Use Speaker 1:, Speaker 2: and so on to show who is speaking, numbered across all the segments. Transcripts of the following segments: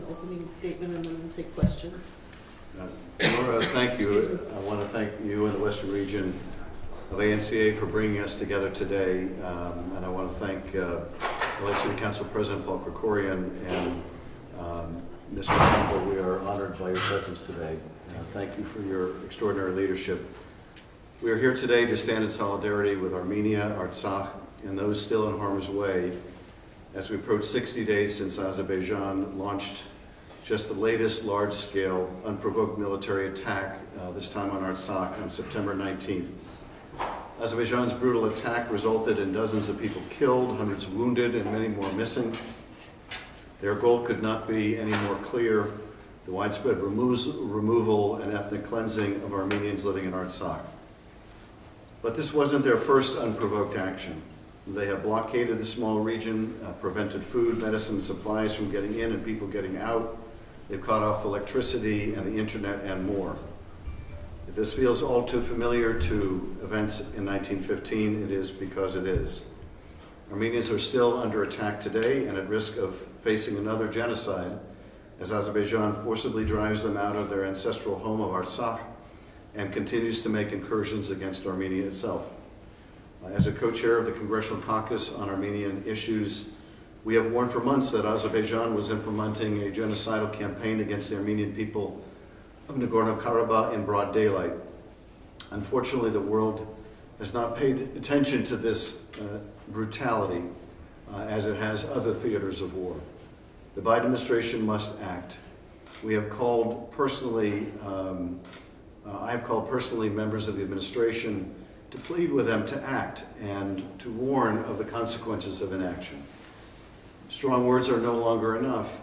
Speaker 1: Opening statement, and then we'll take questions.
Speaker 2: Nora, thank you. I want to thank you and the Western region of ANCA for bringing us together today. And I want to thank LA City Council President Paul Krekorian and Mr. Ocampo. We are honored by your presence today. Thank you for your extraordinary leadership. We are here today to stand in solidarity with Armenia, Artsakh, and those still in harm's way as we approach 60 days since Azerbaijan launched just the latest large-scale, unprovoked military attack, this time on Artsakh on September 19th. Azerbaijan's brutal attack resulted in dozens of people killed, hundreds wounded, and many more missing. Their goal could not be any more clear: the widespread removal and ethnic cleansing of Armenians living in Artsakh. But this wasn't their first unprovoked action. They have blockaded the small region, prevented food, medicine, and supplies from getting in and people getting out. They've cut off electricity and the internet and more. If this feels all too familiar to events in 1915, it is because it is. Armenians are still under attack today and at risk of facing another genocide as Azerbaijan forcibly drives them out of their ancestral home of Artsakh and continues to make incursions against Armenia itself. As a co-chair of the Congressional Caucus on Armenian issues, we have warned for months that Azerbaijan was implementing a genocidal campaign against the Armenian people of Nagorno-Karabakh in broad daylight. Unfortunately, the world has not paid attention to this brutality as it has other theaters of war. The Biden administration must act. We have called personally, I have called personally members of the administration to plead with them to act and to warn of the consequences of inaction. Strong words are no longer enough.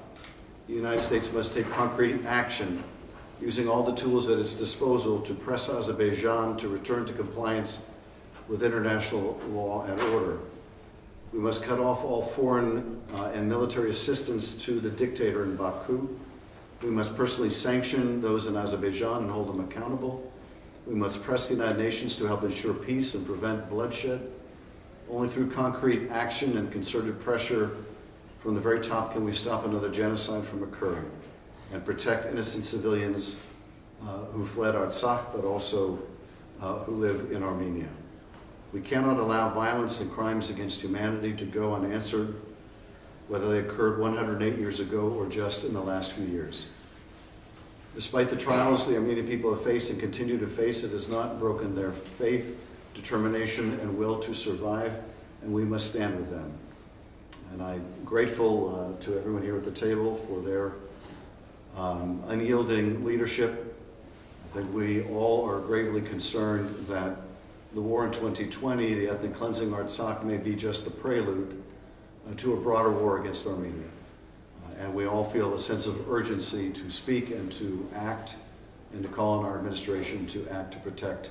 Speaker 2: The United States must take concrete action, using all the tools at its disposal to press Azerbaijan to return to compliance with international law and order. We must cut off all foreign and military assistance to the dictator in Baku. We must personally sanction those in Azerbaijan and hold them accountable. We must press the United Nations to help ensure peace and prevent bloodshed. Only through concrete action and concerted pressure from the very top can we stop another genocide from occurring and protect innocent civilians who fled Artsakh, but also who live in Armenia. We cannot allow violence and crimes against humanity to go unanswered, whether they occurred 108 years ago or just in the last few years. Despite the trials the Armenian people have faced and continue to face, it has not broken their faith, determination, and will to survive, and we must stand with them. And I'm grateful to everyone here at the table for their unyielding leadership. I think we all are gravely concerned that the war in 2020, the ethnic cleansing of Artsakh, may be just the prelude to a broader war against Armenia. And we all feel a sense of urgency to speak and to act and to call on our administration to act to protect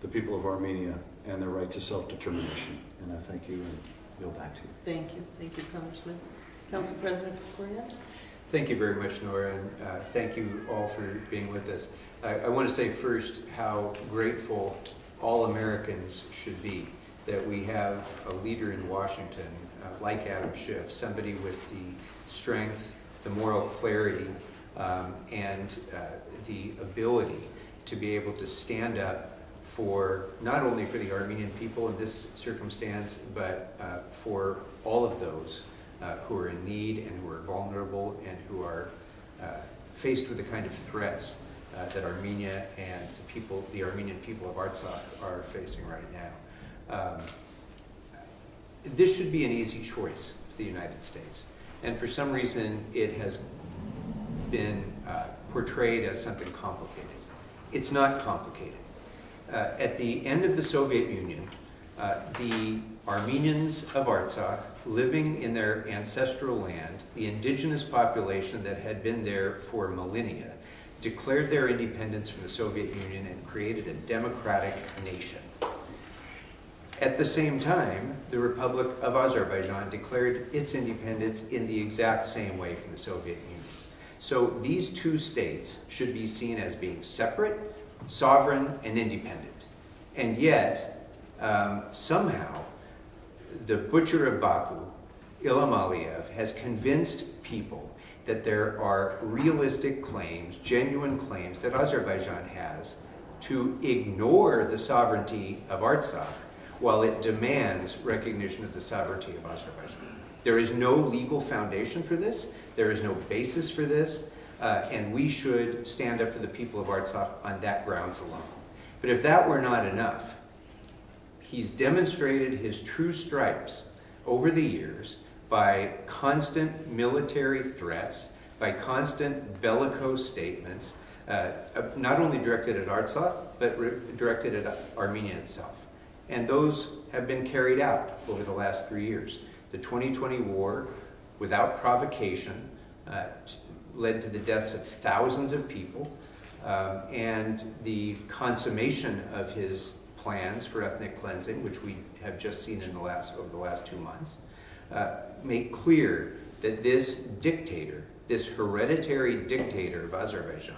Speaker 2: the people of Armenia and their right to self-determination. And I thank you and yield back to you.
Speaker 1: Thank you. Thank you, Congressman. Council President Krekorian.
Speaker 3: Thank you very much, Nora, and thank you all for being with us. I want to say first how grateful all Americans should be that we have a leader in Washington like Adam Schiff, somebody with the strength, the moral clarity, and the ability to be able to stand up for not only for the Armenian people in this circumstance, but for all of those who are in need and who are vulnerable and who are faced with the kind of threats that Armenia and the Armenian people of Artsakh are facing right now. This should be an easy choice for the United States. And for some reason, it has been portrayed as something complicated. It's not complicated. At the end of the Soviet Union, the Armenians of Artsakh, living in their ancestral land, the indigenous population that had been there for millennia, declared their independence from the Soviet Union and created a democratic nation. At the same time, the Republic of Azerbaijan declared its independence in the exact same way from the Soviet Union. So these two states should be seen as being separate, sovereign, and independent. And yet, somehow, the butcher of Baku, Ilham Aliyev, has convinced people that there are realistic claims, genuine claims that Azerbaijan has to ignore the sovereignty of Artsakh while it demands recognition of the sovereignty of Azerbaijan. There is no legal foundation for this, there is no basis for this, and we should stand up for the people of Artsakh on that grounds alone. But if that were not enough, he's demonstrated his true stripes over the years by constant military threats, by constant bellicose statements, not only directed at Artsakh, but directed at Armenia itself. And those have been carried out over the last 3 years. The 2020 war, without provocation, led to the deaths of thousands of people, and the consummation of his plans for ethnic cleansing, which we have just seen over the last 2 months, make clear that this dictator, this hereditary dictator of Azerbaijan,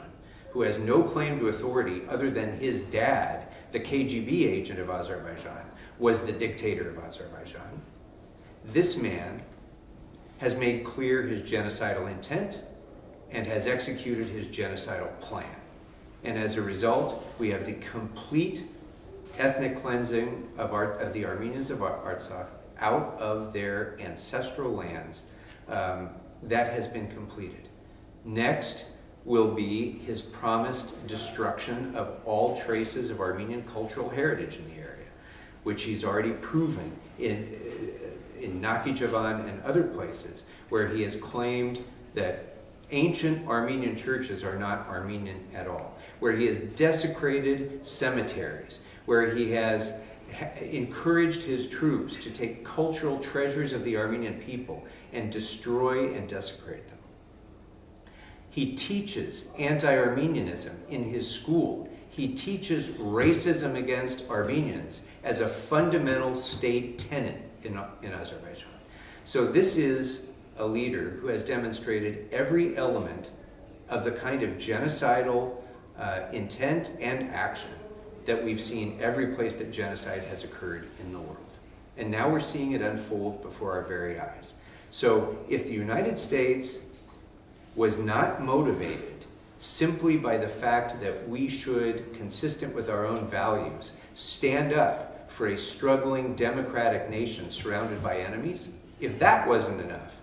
Speaker 3: who has no claim to authority other than his dad, the KGB agent of Azerbaijan, was the dictator of Azerbaijan. This man has made clear his genocidal intent and has executed his genocidal plan. And as a result, we have the complete ethnic cleansing of the Armenians of Artsakh out of their ancestral lands. That has been completed. Next will be his promised destruction of all traces of Armenian cultural heritage in the area, which he's already proven in Nakhichevan and other places, where he has claimed that ancient Armenian churches are not Armenian at all, where he has desecrated cemeteries, where he has encouraged his troops to take cultural treasures of the Armenian people and destroy and desecrate them. He teaches anti-Armenianism in his school. He teaches racism against Armenians as a fundamental state tenet in Azerbaijan. So this is a leader who has demonstrated every element of the kind of genocidal intent and action that we've seen every place that genocide has occurred in the world. And now we're seeing it unfold before our very eyes. So if the United States was not motivated simply by the fact that we should, consistent with our own values, stand up for a struggling democratic nation surrounded by enemies, if that wasn't enough,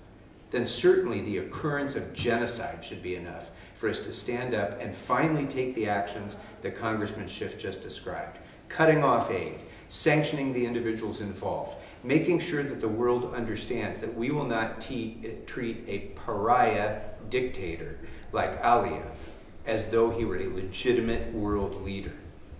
Speaker 3: then certainly the occurrence of genocide should be enough for us to stand up and finally take the actions that Congressman Schiff just described. Cutting off aid, sanctioning the individuals involved, making sure that the world understands that we will not treat a pariah dictator like Aliyev as though he were a legitimate world leader.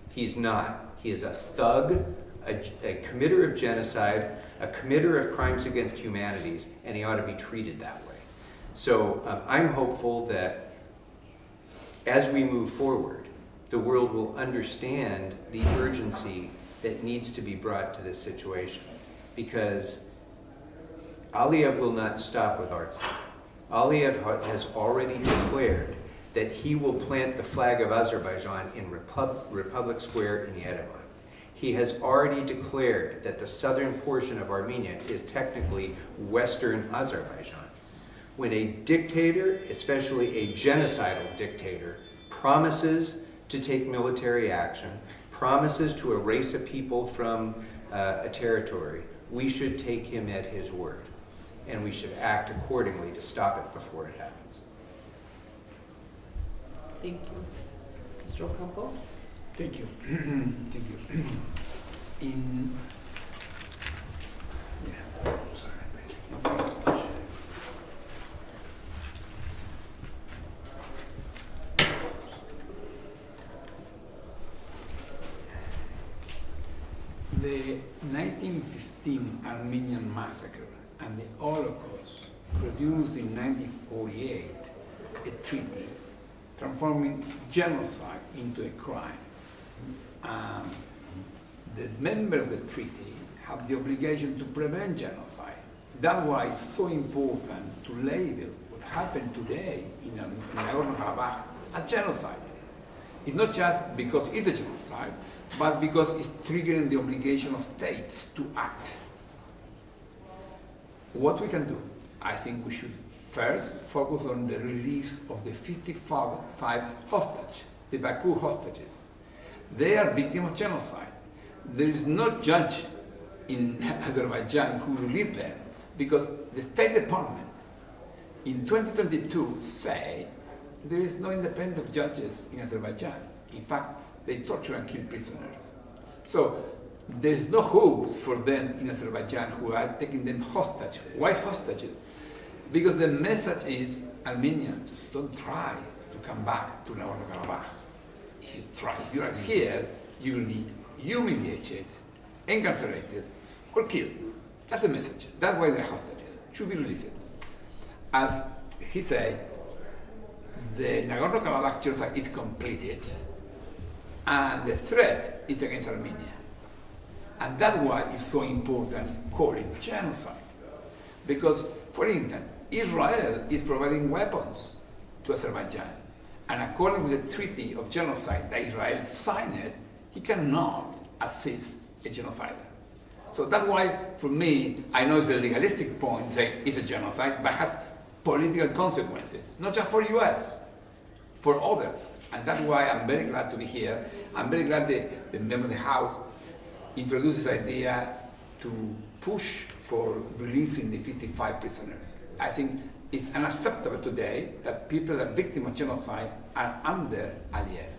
Speaker 3: He's not. He is a thug, a committer of genocide, a committer of crimes against humanities, and he ought to be treated that way. So I'm hopeful that as we move forward, the world will understand the urgency that needs to be brought to this situation, because Aliyev will not stop with Artsakh. Aliyev has already declared that he will plant the flag of Azerbaijan in Republic Square in Yerevan. He has already declared that the southern portion of Armenia is technically Western Azerbaijan. When a dictator, especially a genocidal dictator, promises to take military action, promises to erase a people from a territory, we should take him at his word. And we should act accordingly to stop it before it happens.
Speaker 1: Thank you. Mr. Ocampo?
Speaker 4: Thank you. Thank you. The 1915 Armenian massacre and the Holocaust produced in 1948 a treaty transforming genocide into a crime. The members of the treaty have the obligation to prevent genocide. That's why it's so important to label what happened today in Nagorno-Karabakh as genocide. It's not just because it's a genocide, but because it's triggering the obligation of states to act. What we can do, I think we should first focus on the release of the 55 hostages, the Baku hostages. They are victims of genocide. There is no judge in Azerbaijan who released them because the State Department in 2022 say there is no independent judges in Azerbaijan. In fact, they torture and kill prisoners. So there is no hopes for them in Azerbaijan who are taking them hostage. Why hostages? Because the message is, Armenians, don't try to come back to Nagorno-Karabakh. If you are here, you will be humiliated, incarcerated, or killed. That's the message. That's why they're hostages. Should be released. As he said, the Nagorno-Karabakh genocide is completed, and the threat is against Armenia. And that's why it's so important calling genocide. Because, for instance, Israel is providing weapons to Azerbaijan. And according to the treaty of genocide that Israel signed, he cannot assist a genocider. So that's why, for me, I know it's a legalistic point, saying it's a genocide, but has political consequences, not just for US, for others. And that's why I'm very glad to be here. I'm very glad the member of the House introduced this idea to push for releasing the 55 prisoners. I think it's unacceptable today that people that are victims of genocide are under Aliyev.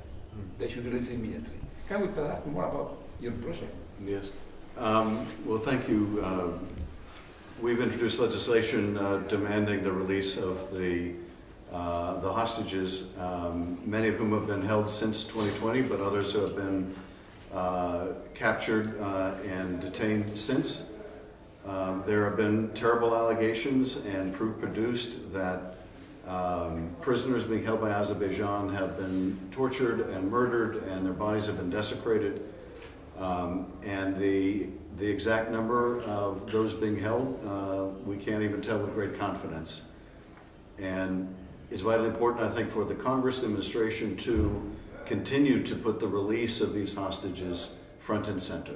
Speaker 4: They should be released immediately. Can we tell us more about your project?
Speaker 2: Yes. Well, thank you. We've introduced legislation demanding the release of the hostages, many of whom have been held since 2020, but others who have been captured and detained since. There have been terrible allegations and proof produced that prisoners being held by Azerbaijan have been tortured and murdered, and their bodies have been desecrated. And the exact number of those being held, we can't even tell with great confidence. And it's vitally important, I think, for the Congress administration to continue to put the release of these hostages front and center.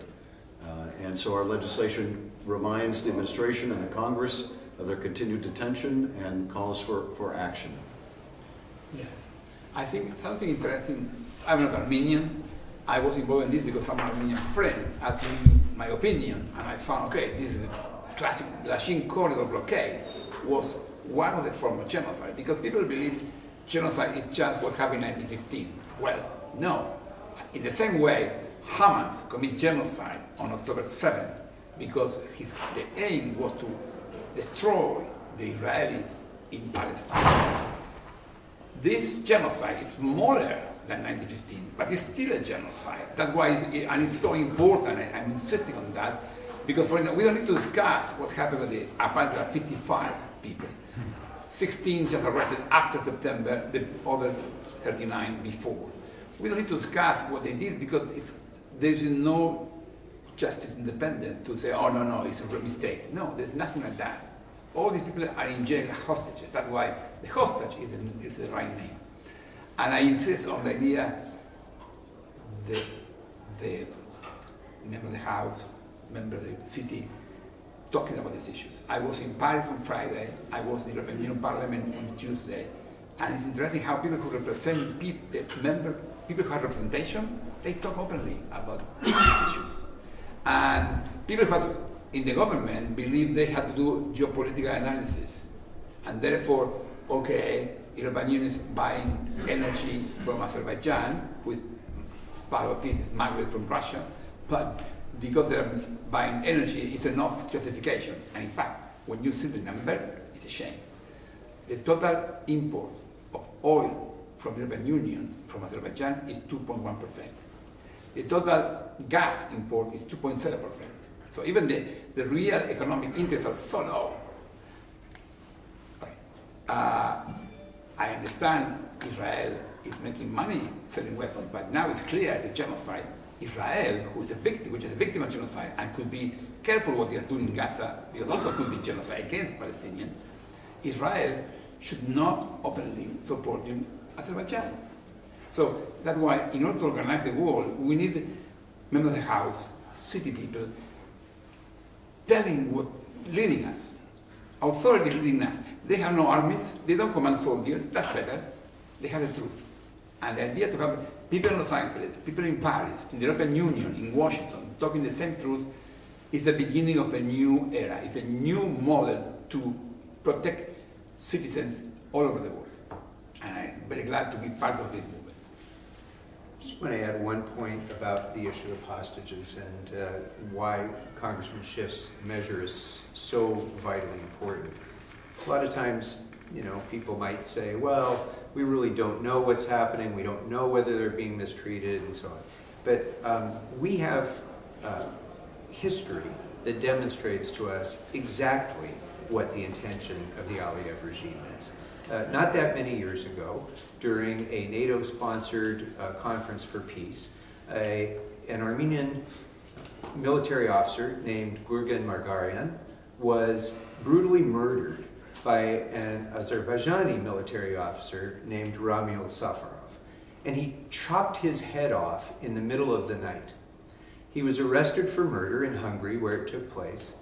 Speaker 2: And so our legislation reminds the administration and the Congress of their continued detention and calls for action.
Speaker 4: Yes. I think something interesting, I'm not Armenian. I was involved in this because some Armenian friend asked me my opinion, and I found, okay, this is a classic Lachin corridor blockade was one of the forms of genocide, because people believe genocide is just what happened in 1915. Well, no. In the same way, Hamas committed genocide on October 7th because the aim was to destroy the Israelis in Palestine. This genocide is smaller than 1915, but it's still a genocide. That's why, and it's so important, and I'm insisting on that, because for example, we don't need to discuss what happened with the apparently 55 people. 16 just arrested after September, the others 39 before. We don't need to discuss what they did because there's no justice independent to say, oh, no, it's a mistake. No, there's nothing like that. All these people are in jail as hostages. That's why the hostage is the right name. And I insist on the idea the member of the House, member of the city, talking about these issues. I was in Paris on Friday, I was in the European Union Parliament on Tuesday, and it's interesting how people who represent people who have representation, they talk openly about these issues. And people who are in the government believe they have to do geopolitical analysis. And therefore, okay, European Union is buying energy from Azerbaijan, with part of it smuggled from Russia, but because they're buying energy, it's enough justification. And in fact, when you see the numbers, it's a shame. The total import of oil from the European Union, from Azerbaijan, is 2.1%. The total gas import is 2.7%. So even the real economic interests are so low. I understand Israel is making money selling weapons, but now it's clear it's a genocide. Israel, which is a victim of genocide, and could be careful what they are doing in Gaza, because also could be genocide against Palestinians, Israel should not openly support Azerbaijan. So that's why, in order to organize the world, we need members of the House, city people, telling leading us, authorities leading us, They have no armies, they don't command soldiers, that's better. They have the truth. And the idea to have people in Los Angeles, people in Paris, in the European Union, in Washington, talking the same truth is the beginning of a new era. It's a new model to protect citizens all over the world. And I'm very glad to be part of this movement.
Speaker 3: Just want to add one point about the issue of hostages and why Congressman Schiff's measure is so vitally important. A lot of times, you know, people might say, well, we really don't know what's happening, we don't know whether they're being mistreated and so on. But we have history that demonstrates to us exactly what the intention of the Aliyev regime is. Not that many years ago, during a NATO-sponsored conference for peace, an Armenian military officer named Gurgen Margarian was brutally murdered by an Azerbaijani military officer named Ramil Safarov. And he chopped his head off in the middle of the night. He was arrested for murder in Hungary, where it took place,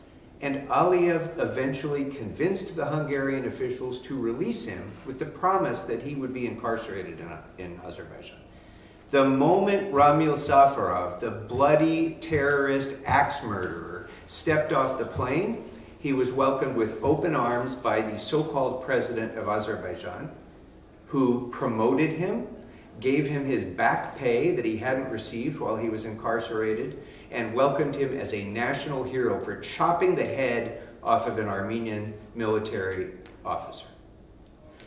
Speaker 3: and Aliyev eventually convinced the Hungarian officials to release him with the promise that he would be incarcerated in Azerbaijan. The moment Ramil Safarov, the bloody terrorist axe murderer, stepped off the plane, he was welcomed with open arms by the so-called president of Azerbaijan, who promoted him, gave him his back pay that he hadn't received while he was incarcerated, and welcomed him as a national hero for chopping the head off of an Armenian military officer.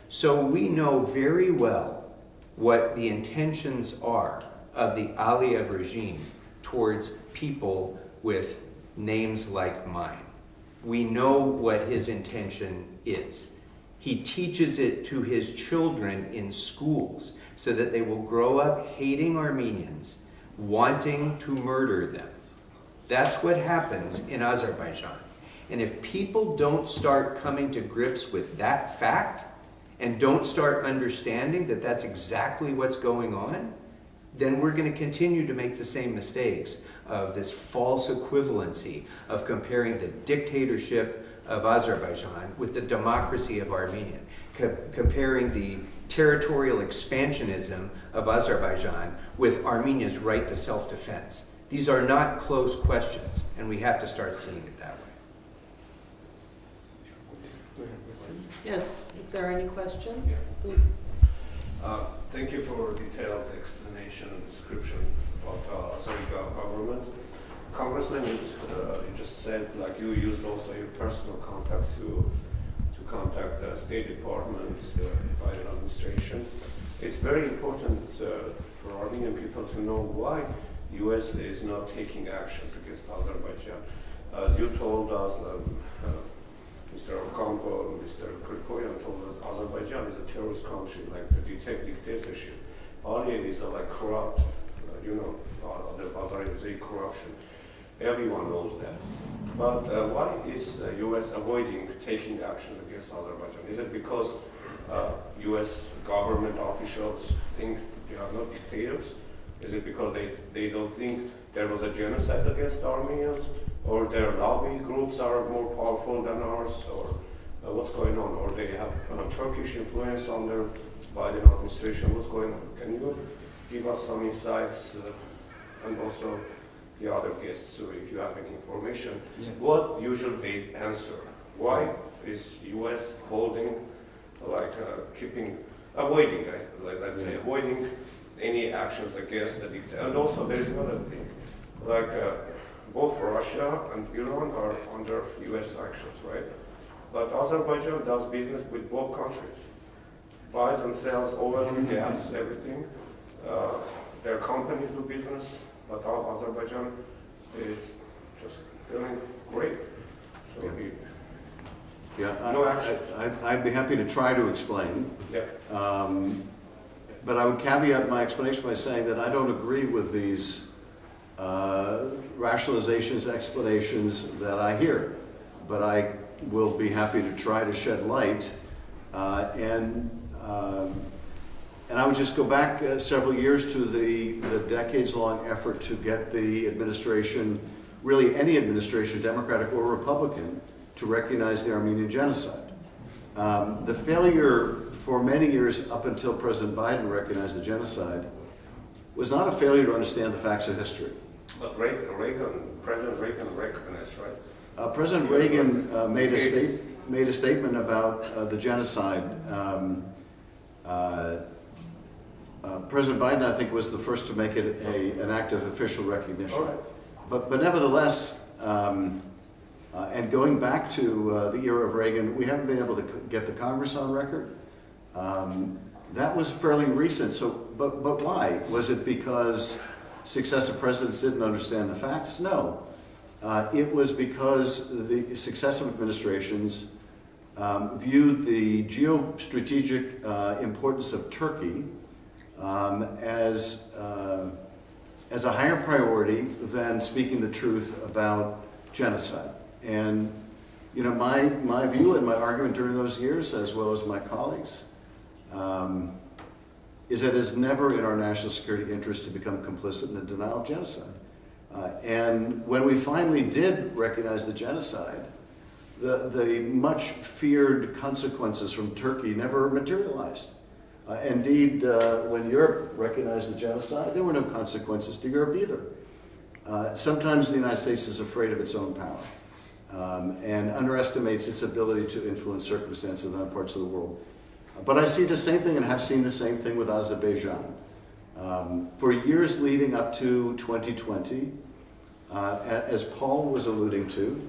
Speaker 3: So we know very well what the intentions are of the Aliyev regime towards people with names like mine. We know what his intention is. He teaches it to his children in schools so that they will grow up hating Armenians, wanting to murder them. That's what happens in Azerbaijan. And if people don't start coming to grips with that fact and don't start understanding that that's exactly what's going on, then we're going to continue to make the same mistakes of this false equivalency of comparing the dictatorship of Azerbaijan with the democracy of Armenia, comparing the territorial expansionism of Azerbaijan with Armenia's right to self-defense. These are not close questions, and we have to start seeing it that way.
Speaker 1: Yes, if there are any questions, please.
Speaker 5: Thank you for a detailed explanation and description about Azerbaijani government. Congressman, you just said, like, you used also your personal contact to contact the State Department, Biden administration. It's very important for Armenian people to know why U.S. is not taking actions against Azerbaijan. As you told us, Mr. Ocampo and Mr. Krekorian told us Azerbaijan is a terrorist country, like the dictatorship. Aliyev is like corrupt, Azerbaijan is a corruption. Everyone knows that. But why is U.S. avoiding taking actions against Azerbaijan? Is it because U.S. government officials think they are not dictators? Is it because they don't think there was a genocide against Armenians? Or their lobby groups are more powerful than ours? Or what's going on? Or they have Turkish influence on their Biden administration? What's going on? Can you give us some insights and also the other guests, so if you have any information?
Speaker 4: Yes.
Speaker 5: What usually they answer? Why is U.S. holding, avoiding, let's say, avoiding any actions against the dictator? And also there is another thing, both Russia and Iran are under U.S. sanctions, right? But Azerbaijan does business with both countries, buys and sells oil, gas, everything. Their companies do business, but Azerbaijan is just feeling great. So no action.
Speaker 2: I'd be happy to try to explain.
Speaker 5: Yeah.
Speaker 2: But I would caveat my explanation by saying that I don't agree with these rationalizations, explanations that I hear. But I will be happy to try to shed light. And I would just go back several years to the decades-long effort to get the administration, really any administration, Democratic or Republican, to recognize the Armenian genocide. The failure for many years up until President Biden recognized the genocide was not a failure to understand the facts of history.
Speaker 5: But President Reagan recognized, right?
Speaker 2: President Reagan made a statement about the genocide. President Biden, I think, was the first to make it an act of official recognition.
Speaker 5: All right.
Speaker 2: But nevertheless, and going back to the era of Reagan, we haven't been able to get the Congress on record. That was fairly recent. So, but why? Was it because successive presidents didn't understand the facts? No. It was because the successive administrations viewed the geostrategic importance of Turkey as a higher priority than speaking the truth about genocide. And you know, my view and my argument during those years, as well as my colleagues, is that it's never in our national security interest to become complicit in the denial of genocide. And when we finally did recognize the genocide, the much feared consequences from Turkey never materialized. Indeed, when Europe recognized the genocide, there were no consequences to Europe either. Sometimes the United States is afraid of its own power and underestimates its ability to influence circumstances in other parts of the world. But I see the same thing and have seen the same thing with Azerbaijan. For years leading up to 2020, as Paul was alluding to,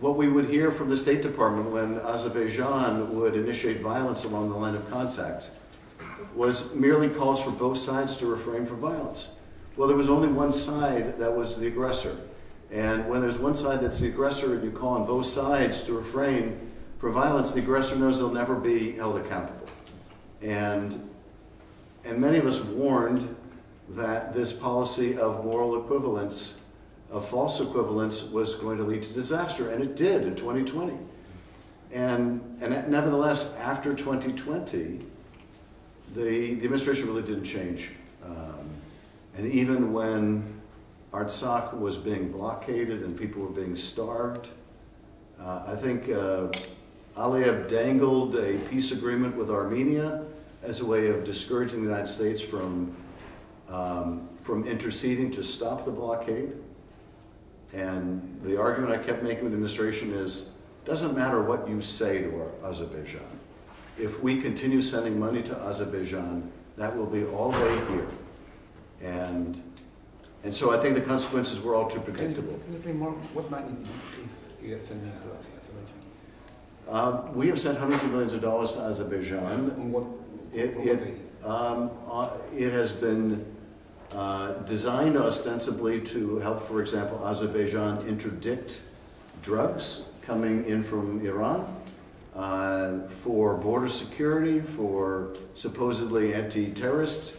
Speaker 2: what we would hear from the State Department when Azerbaijan would initiate violence along the line of contact was merely calls for both sides to refrain from violence. Well, there was only one side that was the aggressor. And when there's one side that's the aggressor and you call on both sides to refrain from violence, the aggressor knows they'll never be held accountable. And many of us warned that this policy of moral equivalence, of false equivalence, was going to lead to disaster, and it did in 2020. And nevertheless, after 2020, the administration really didn't change. And even when Artsakh was being blockaded and people were being starved, I think Aliyev dangled a peace agreement with Armenia as a way of discouraging the United States from interceding to stop the blockade. And the argument I kept making with the administration is, doesn't matter what you say to Azerbaijan. If we continue sending money to Azerbaijan, that will be all they hear. And so I think the consequences were all too predictable.
Speaker 4: Can you explain more? What money is sending to Azerbaijan?
Speaker 2: We have sent hundreds of millions of dollars to Azerbaijan.
Speaker 4: On what basis?
Speaker 2: It has been designed ostensibly to help, for example, Azerbaijan interdict drugs coming in from Iran, for border security, for supposedly anti-terrorist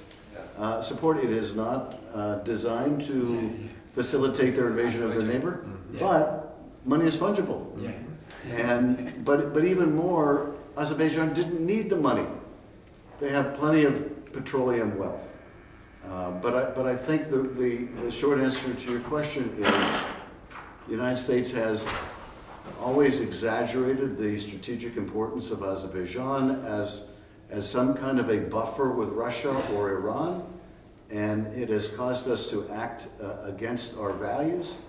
Speaker 2: support. It is not designed to facilitate their invasion of their neighbor, but money is fungible.
Speaker 4: Yeah.
Speaker 2: But even more, Azerbaijan didn't need the money. They have plenty of petroleum wealth. But I think the short answer to your question is the United States has always exaggerated the strategic importance of Azerbaijan as some kind of a buffer with Russia or Iran, and it has caused us to act against our values,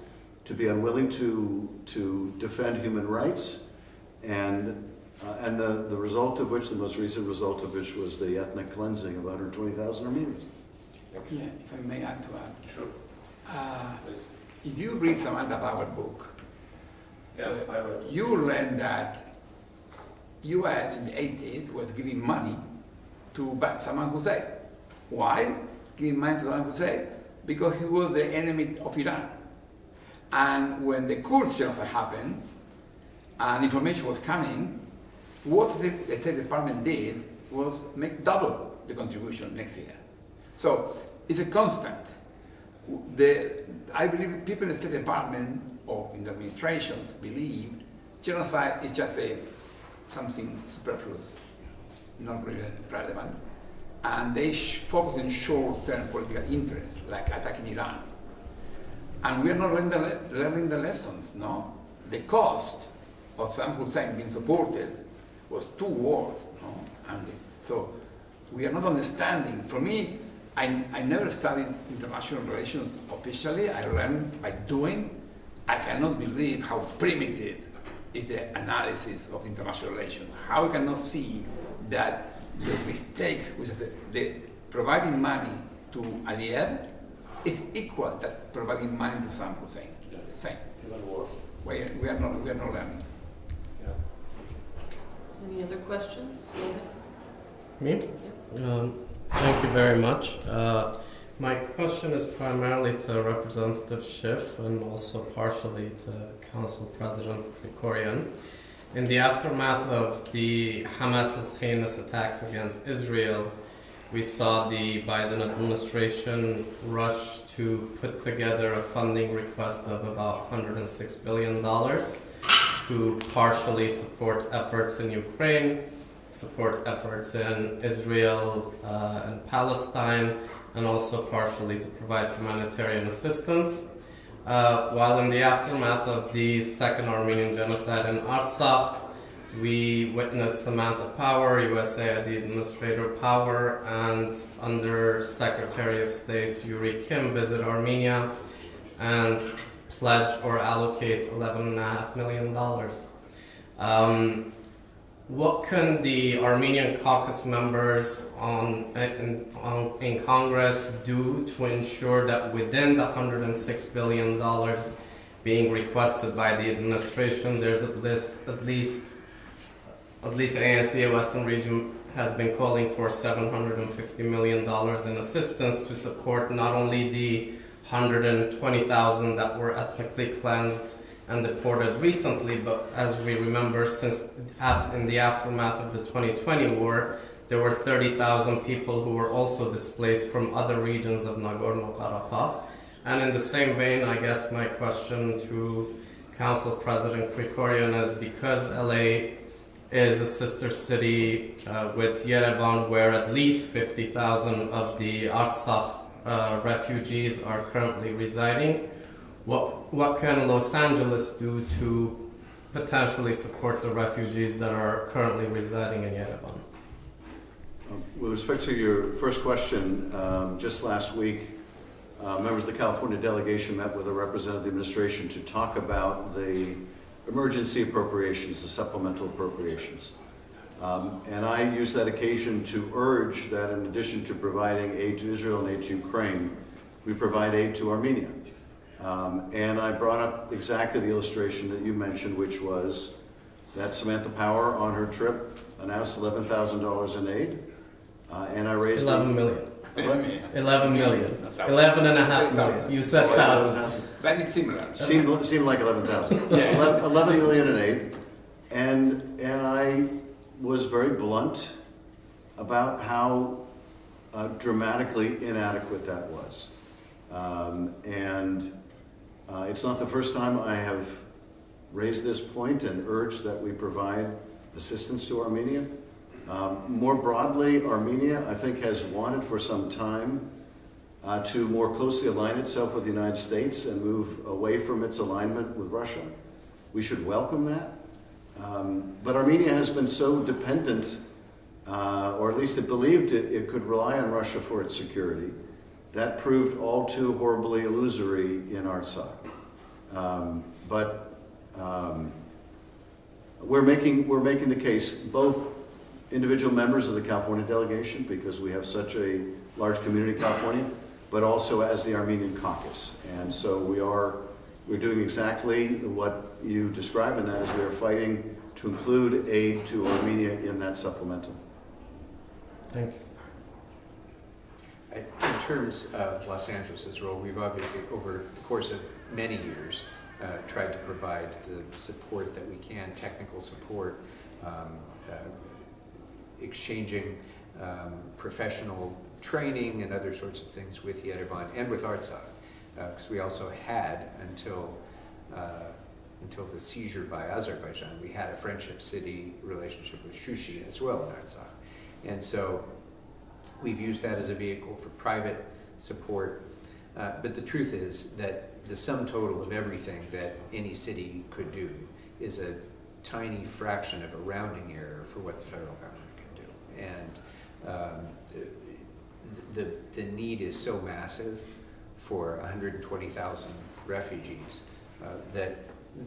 Speaker 2: to be unwilling to defend human rights, and the result of which, the most recent result of which, was the ethnic cleansing of 120,000 Armenians.
Speaker 4: Yeah, if I may add to that.
Speaker 5: Sure.
Speaker 4: If you read Samantha Power's book,
Speaker 5: Yeah, I read.
Speaker 4: you learn that U.S. in the 80s was giving money to Saddam Hussein. Why? Giving money to Saddam Hussein? Because he was the enemy of Iran. And when the Kurds genocide happened, and information was coming, what the State Department did was make double the contribution next year. So it's a constant. I believe people in the State Department or in the administrations believe genocide is just something superfluous, not really relevant, and they focus on short-term political interests, like attacking Iran. And we are not learning the lessons, no? The cost of Saddam Hussein being supported was two wars, no? And so we are not understanding. For me, I never studied international relations officially. I learned by doing. I cannot believe how primitive is the analysis of international relations. How we cannot see that the mistakes, which is the providing money to Aliyev, is equal to providing money to Saddam Hussein. The same.
Speaker 5: Even worse.
Speaker 4: We are not learning.
Speaker 5: Yeah.
Speaker 1: Any other questions? Go ahead.
Speaker 6: Me? Thank you very much. My question is primarily to Representative Schiff and also partially to Council President Krekorian. In the aftermath of the Hamas's heinous attacks against Israel, we saw the Biden administration rush to put together a funding request of about $106 billion to partially support efforts in Ukraine, support efforts in Israel and Palestine, and also partially to provide humanitarian assistance. While in the aftermath of the Second Armenian Genocide in Artsakh, we witnessed Samantha Power, USAID Administrator Power, and Under Secretary of State Yuri Kim visit Armenia and pledge or allocate $11.5 million. What can the Armenian caucus members in Congress do to ensure that within the $106 billion being requested by the administration, there's at least ANCA Western Region has been calling for $750 million in assistance to support not only the 120,000 that were ethnically cleansed and deported recently, but as we remember, since in the aftermath of the 2020 war, there were 30,000 people who were also displaced from other regions of Nagorno-Karabakh. And in the same vein, I guess my question to Council President Krekorian is, because LA is a sister city with Yerevan, where at least 50,000 of the Artsakh refugees are currently residing, what can Los Angeles do to potentially support the refugees that are currently residing in Yerevan?
Speaker 2: With respect to your first question, just last week, members of the California delegation met with a representative of the administration to talk about the emergency appropriations, the supplemental appropriations. And I used that occasion to urge that in addition to providing aid to Israel and aid to Ukraine, we provide aid to Armenia. And I brought up exactly the illustration that you mentioned, which was that Samantha Power on her trip announced $11,000 in aid. And I raised
Speaker 6: 11 million. 11 million. 11.5 million. You said thousand.
Speaker 4: Very similar.
Speaker 2: Seemed like 11,000.
Speaker 4: Yeah.
Speaker 2: 11 million in aid. And I was very blunt about how dramatically inadequate that was. It's not the first time I have raised this point and urged that we provide assistance to Armenia. More broadly, Armenia, I think, has wanted for some time to more closely align itself with the United States and move away from its alignment with Russia. We should welcome that. But Armenia has been so dependent, or at least it believed it could rely on Russia for its security. That proved all too horribly illusory in Artsakh. We're making the case, both individual members of the California delegation, because we have such a large community in California, but also as the Armenian caucus. And so we're doing exactly what you described, and that is we are fighting to include aid to Armenia in that supplemental.
Speaker 6: Thank you.
Speaker 3: In terms of Los Angeles' role, we've obviously, over the course of many years, tried to provide the support that we can, technical support, exchanging professional training and other sorts of things with Yerevan and with Artsakh, because we also had, until the seizure by Azerbaijan, we had a friendship city relationship with Shushi as well in Artsakh. And so we've used that as a vehicle for private support. But the truth is that the sum total of everything that any city could do is a tiny fraction of a rounding error for what the federal government can do. And the need is so massive for 120,000 refugees that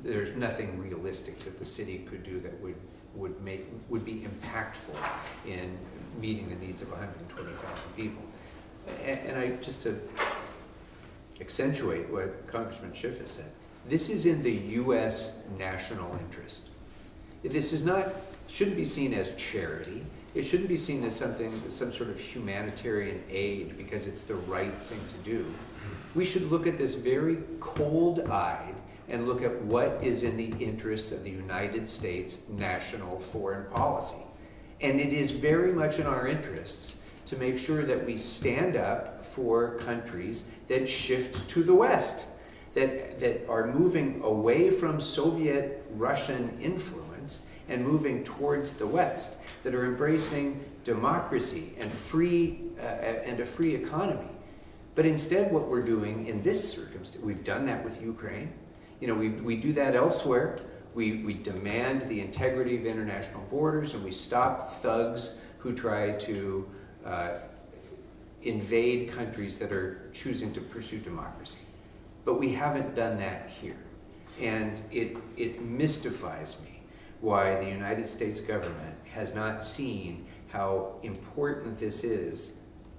Speaker 3: there's nothing realistic that the city could do that would be impactful in meeting the needs of 120,000 people. And I just to accentuate what Congressman Schiff has said, this is in the U.S. national interest. This is not, shouldn't be seen as charity. It shouldn't be seen as some sort of humanitarian aid because it's the right thing to do. We should look at this very cold-eyed and look at what is in the interests of the United States national foreign policy. And it is very much in our interests to make sure that we stand up for countries that shift to the West, that are moving away from Soviet Russian influence and moving towards the West, that are embracing democracy and a free economy. But instead what we're doing in this circumstance, we've done that with Ukraine, we do that elsewhere. We demand the integrity of international borders, and we stop thugs who try to invade countries that are choosing to pursue democracy. But we haven't done that here. And it mystifies me why the United States government has not seen how important this is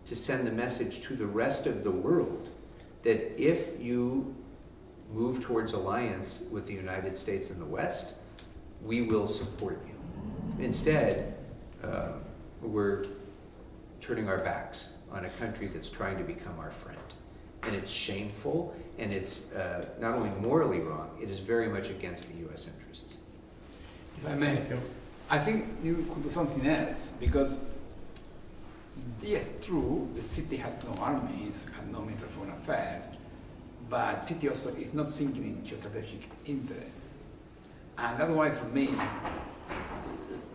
Speaker 3: to send the message to the rest of the world that if you move towards alliance with the United States and the West, we will support you. Instead, we're turning our backs on a country that's trying to become our friend. And it's shameful, and it's not only morally wrong, it is very much against the U.S. interests.
Speaker 4: If I may, I think you could do something else, because yes, true, the city has no armies, has no military foreign affairs, but city also is not thinking in geostrategic interests. And that's why for me,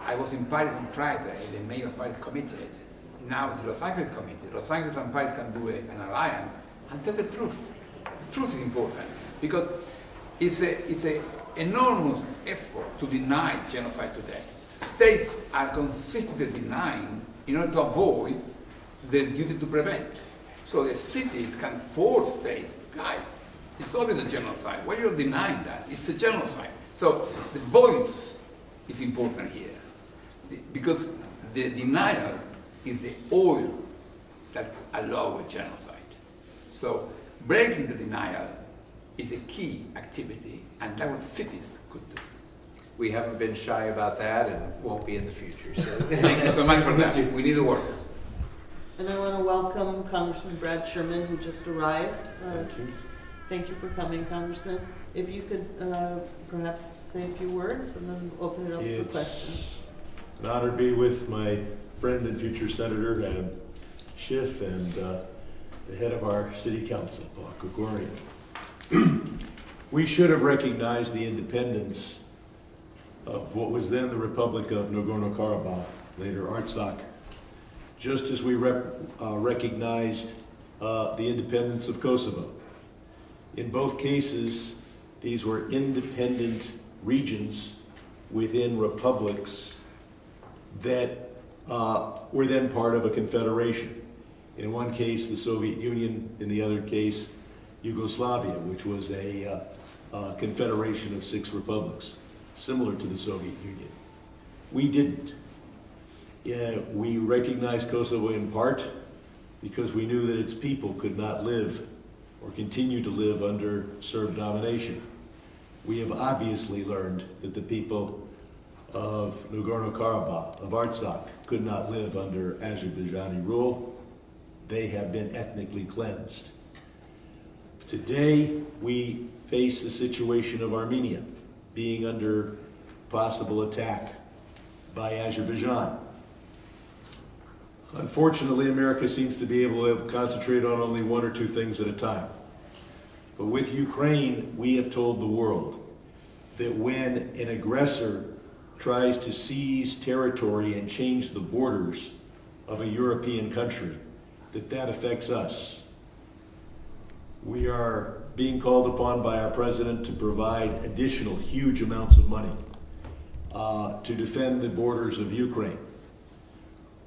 Speaker 4: I was in Paris on Friday, the mayor of Paris committed. Now it's Los Angeles committed. Los Angeles and Paris can do an alliance and tell the truth. The truth is important because it's an enormous effort to deny genocide today. States are consistently denying in order to avoid the duty to prevent. So the cities can force states, guys, it's always a genocide. Why are you denying that? It's a genocide. So the voice is important here because the denial is the oil that allows a genocide. So breaking the denial is a key activity, and that's what cities could do.
Speaker 3: We haven't been shy about that and won't be in the future. So
Speaker 4: Thank you so much for that. We need the words.
Speaker 1: And I want to welcome Congressman Brad Sherman, who just arrived.
Speaker 7: Thank you.
Speaker 1: Thank you for coming, Congressman. If you could perhaps say a few words and then open it up for questions.
Speaker 7: An honor to be with my friend and future Senator, Adam Schiff, and the head of our city council, Krekorian. We should have recognized the independence of what was then the Republic of Nagorno-Karabakh, later Artsakh, just as we recognized the independence of Kosovo. In both cases, these were independent regions within republics that were then part of a confederation. In one case, the Soviet Union; in the other case, Yugoslavia, which was a confederation of 6 republics, similar to the Soviet Union. We didn't. We recognized Kosovo in part because we knew that its people could not live or continue to live under Serb domination. We have obviously learned that the people of Nagorno-Karabakh, of Artsakh, could not live under Azerbaijani rule. They have been ethnically cleansed. Today, we face the situation of Armenia being under possible attack by Azerbaijan. Unfortunately, America seems to be able to concentrate on only 1 or 2 things at a time. But with Ukraine, we have told the world that when an aggressor tries to seize territory and change the borders of a European country, that affects us. We are being called upon by our president to provide additional huge amounts of money to defend the borders of Ukraine.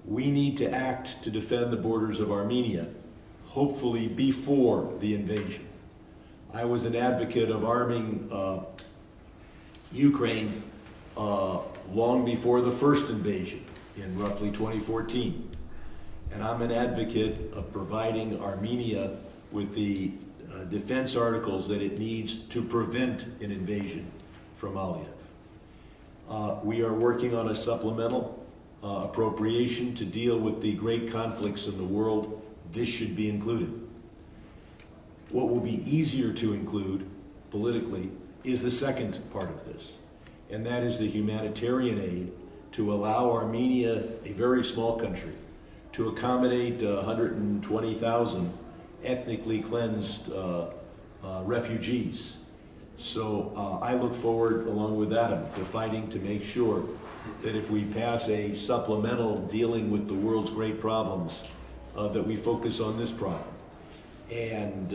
Speaker 7: We need to act to defend the borders of Armenia, hopefully before the invasion. I was an advocate of arming Ukraine long before the first invasion in roughly 2014. And I'm an advocate of providing Armenia with the defense articles that it needs to prevent an invasion from Aliyev. We are working on a supplemental appropriation to deal with the great conflicts in the world. This should be included. What will be easier to include politically is the second part of this, and that is the humanitarian aid to allow Armenia, a very small country, to accommodate 120,000 ethnically cleansed refugees. So I look forward, along with Adam, to fighting to make sure that if we pass a supplemental dealing with the world's great problems, that we focus on this problem. And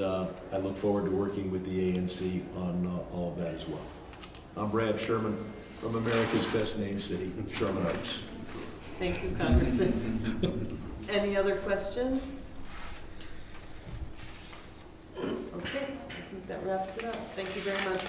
Speaker 7: I look forward to working with the ANC on all of that as well. I'm Brad Sherman from America's best named city, Sherman Oaks.
Speaker 1: Thank you, Congressman. Any other questions? Okay, I think that wraps it up. Thank you very much.